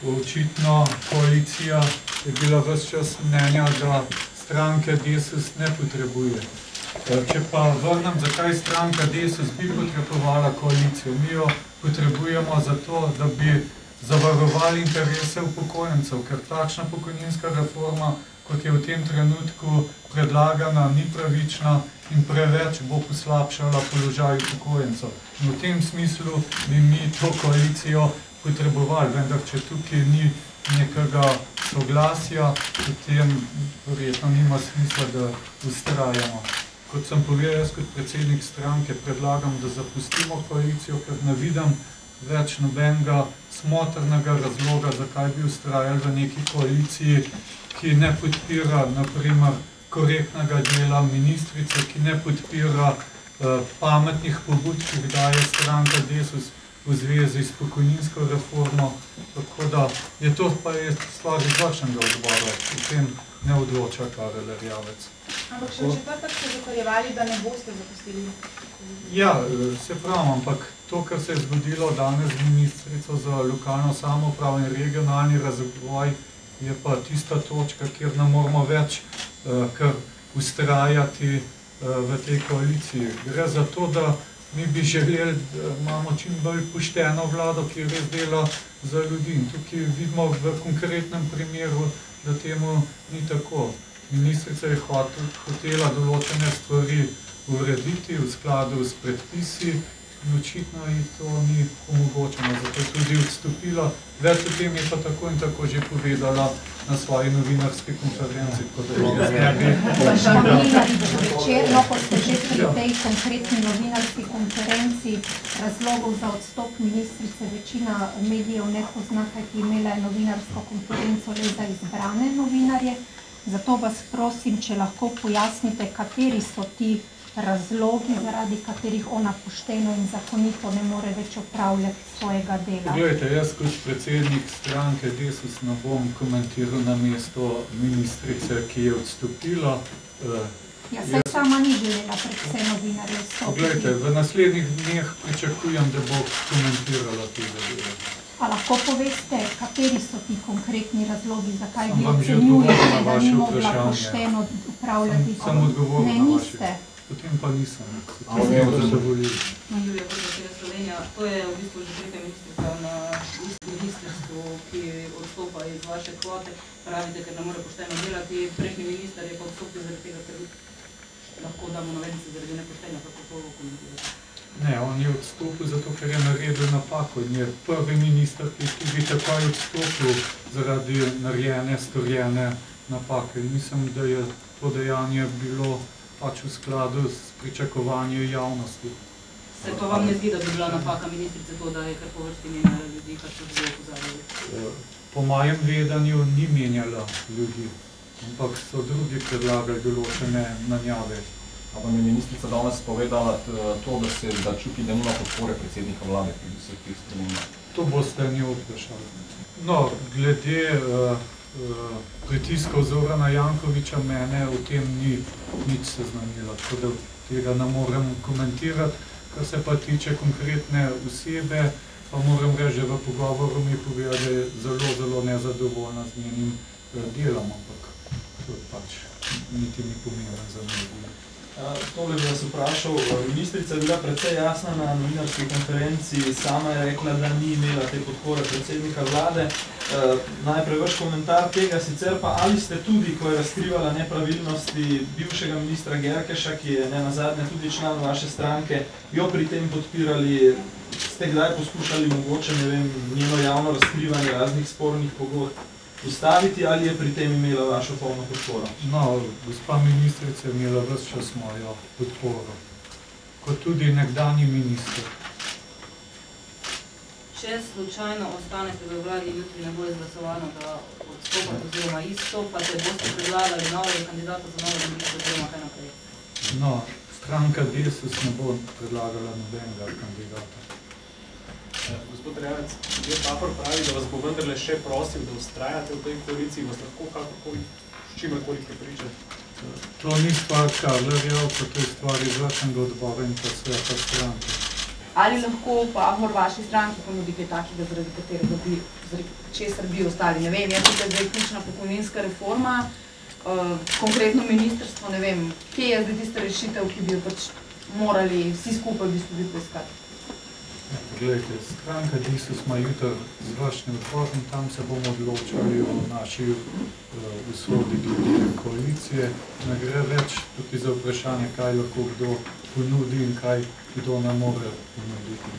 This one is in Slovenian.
Očitno koalicija je bila ves čas mnenja, da stranke Desus ne potrebuje. Če pa vrnem, zakaj stranka Desus bi potrebovala koalicijo? Mi jo potrebujemo zato, da bi zavarovali interese upokojencev, ker takšna pokojninska reforma, kot je v tem trenutku predlagana, ni pravična in preveč bo poslabšala položaj upokojencev. In v tem smislu bi mi to koalicijo potrebovali, vendar če tukaj ni nekega soglasja, potem verjetno nima smisla, da vztrajamo. Kot sem povedal, jaz kot predsednik stranke predlagam, da zapustimo koalicijo, ker ne vidim več nobenega smotrnega razloga, zakaj bi vztrajali v neki koaliciji, ki ne podpira, na primer, korektnega dela ministrice, ki ne podpira pametnih pobud, ki jih daje stranka Desus v zvezi s pokojninsko reformo, tako da je to pa je stvar izvršnega odbora, v tem ne odloča Karel Erjavec. Ampak še v četrtek ste zatrjevali, da ne boste zapustili? Ja, se pravim, ampak to, kar se je zgodilo danes z ministrico za lokalno samoupravo in regionalni razvoj, je pa tista točka, kjer ne moramo več kar vztrajati v tej koaliciji. Gre za to, da mi bi želeli, da imamo čim bolj pošteno vlado, ki res dela za ljudi. In tukaj vidimo v konkretnem primeru, da temu ni tako. Ministrica je hotela določene stvari urediti v skladu s predpisi in očitno ji to ni omogočeno, zato je tudi odstopila. Več o tem je pa tako in tako že povedala na svoji novinarski konferenci. Večerno, ko ste že pri tej konkretni novinarski konferenci, razlogov za odstop ministrice večina medijev ne pozna, kajti imela je novinarsko konferenco le za izbrane novinarje. Zato vas prosim, če lahko pojasnite, kateri so ti razlogi, zaradi katerih ona pošteno in zakonito ne more več opravljati svojega dela. Poglejte, jaz kot predsednik stranke Desus ne bom komentiral na mesto ministrice, ki je odstopila. Ja, saj sama ni želela pred vse novinarje odstopiti. Poglejte, v naslednjih dneh pričakujem, da bo komentirala tega dela. A lahko poveste, kateri so ti konkretni razlogi, zakaj vi ocenjujete, da ni mogla pošteno upravljati? Sem odgovoril na vaše. Ne, niste. Potem pa nisem. Julija Vrtega Slovenija, to je v bistvu že tretja ministrica na ministrstvu, ki odstopa iz vaše kvote. Pravite, ker ne more pošteno delati. Prejšnji minister je pa odstopil zaradi tega, ker lahko damo navednice zaradi nepoštenja, kako to komentirate. Ne, on je odstopil zato, ker je naredil napako in je prvi minister, ki je tudi takoj odstopil zaradi narejene, storjene napake. Mislim, da je to dejanje bilo pač v skladu s pričakovanjem javnosti. Se to vam ne zdi, da bi bila napaka ministrice to, da je kar po vrsti menjala ljudi, kar so zelo opozarjali? Po mojem vedanju ni menjala ljudi, ampak so drugi predlagali določene menjave. Ampak je ministrica danes povedala to, da čuti, da nima podpore predsednika vlade, ki bi se tih strani. To boste njo vprašali. No, glede pritiskov Zorana Jankovića mene v tem ni nič seznanila, tako da tega ne morem komentirati. Kar se pa tiče konkretne osebe, pa moram reči, v pogovoru mi poveda, da je zelo nezadovoljna z njenim delom, ampak to pač niti ni pomembno za medije. Tole bi vas vprašal, ministrica je bila precej jasna na novinarski konferenci, sama je rekla, da ni imela te podpore predsednika vlade. Najprej vaš komentar tega, sicer pa ali ste tudi, ko je razkrivala nepravilnosti bivšega ministra Gerkeša, ki je nenazadnje tudi član vaše stranke, jo pri tem podpirali, ste kdaj poskušali mogoče, ne vem, njeno javno razkrivanje raznih spornih pogodb ustaviti ali je pri tem imela vašo polno podporo? No, gospa ministrica je imela ves čas mojo podporo, kot tudi nekdanji minister. Če slučajno ostanete v vladi, jutri ne bo izglasovano, da odstopate oziroma izstopate, boste predlagali novega kandidata za novega ministra oziroma kaj naprej? No, stranka Desus ne bo predlagala nobenega kandidata. Gospod Erjavec, Pahor pravi, da vas bo vendarle še prosil, da vztrajate v tej koaliciji, vas lahko kakorkoli, s čimerkoli prepričati? To ni stvar Karla Erjavca, to je stvar izvršnega odbora in pa sveta stranke. Ali lahko Pahor vaši stranki ponudi kaj takega, zaradi česar bi ostali? Ne vem, je tukaj zdaj ključna pokojninska reforma, konkretno ministrstvo, ne vem, kje je zdaj tista rešitev, ki bi jo pač morali vsi skupaj v bistvu poiskati? Poglejte, stranka DeSUS ima jutri izvršni odbor in tam se bomo odločali o naši usodi glede koalicije. Ne gre več tukaj za vprašanje, kaj lahko kdo ponudi in kaj kdo nam more ponuditi.